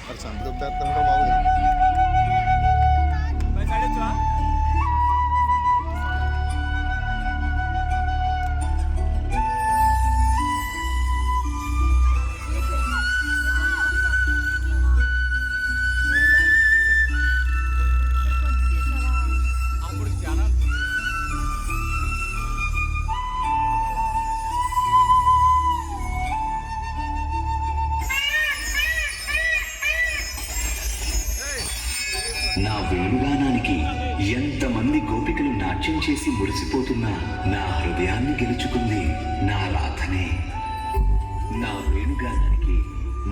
మరి సంత దుబ్బేస్తాం కూడా బాగుంది. నా వేణుగానానికి ఎంతమంది గోపికలు నాట్యం చేసి మురిసిపోతున్నా నా హృదయాన్ని గెలుచుకుంది నా రాధనే. నా వేణుగానానికి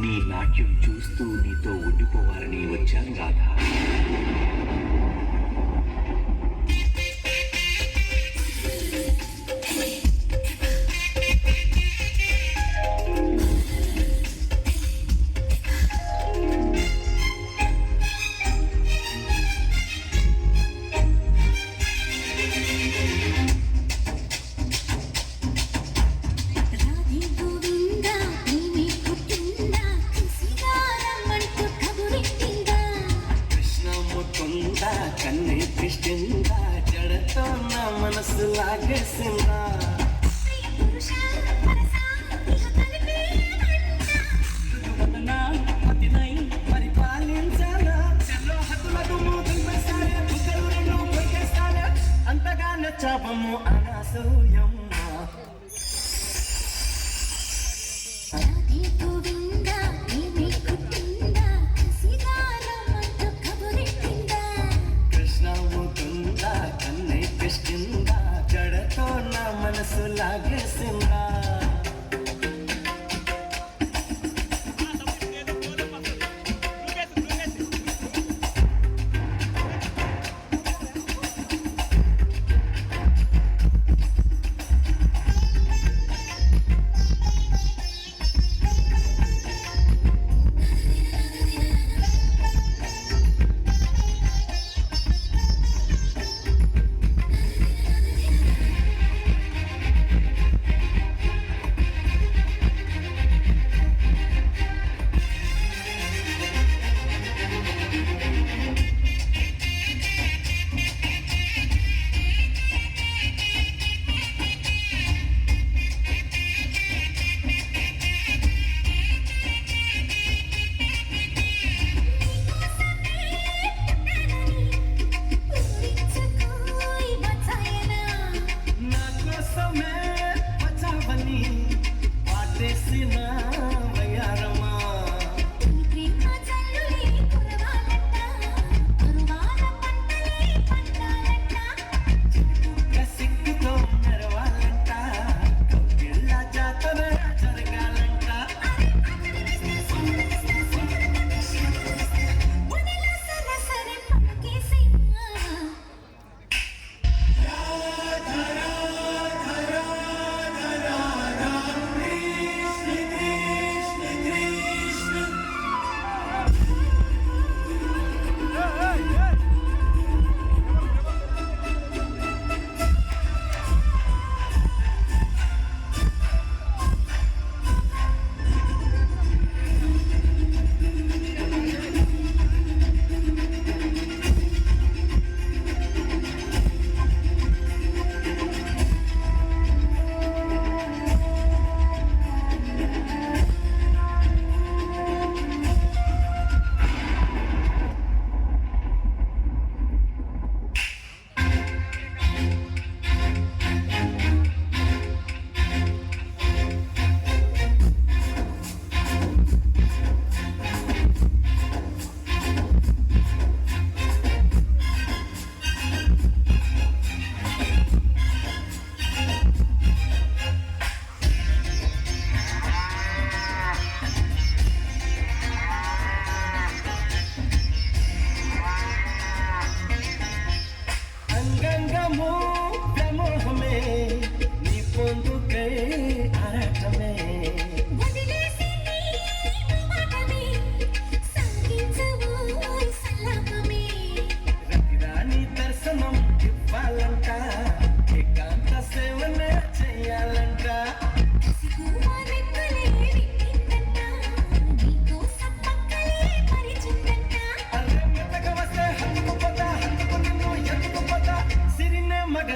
నీ నాట్యం చూస్తూ నీతో ఉండిపోవాలని వచ్చాను రాధా. కన్నే కృష్ణంగా జడతో నా మనసు లాగేసిందా. పరిపాలించాలా అంతగా నచ్చాపము అనాసూయం. జడతో నా మనసు లాగేసిందా.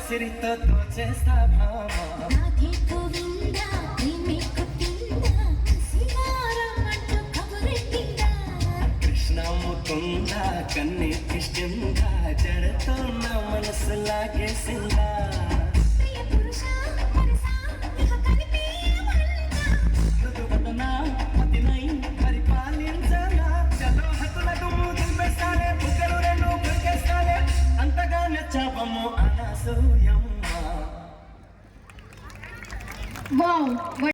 సిరితో తోచేస్తా భామా రాధే గోవిందా ప్రేమే కొట్టిందా శ్రీవారమంటూ కబురెట్టిందా కృష్ణ ముకుంద కన్నీ కిష్కిందా జడతో నా మనసు లాగేసిందా ప్రియ పురుషా మనసా ఇహ కలిపేయమందా మృదువదనా పతినై పరిపాలించనా చలో హతుల దుమ్ము దులిపేస్తాలే బుగ్గలు రెండు కొరికేస్తాలే అంతగా నచ్చావమ్ము అనసూయమ్మ వావ్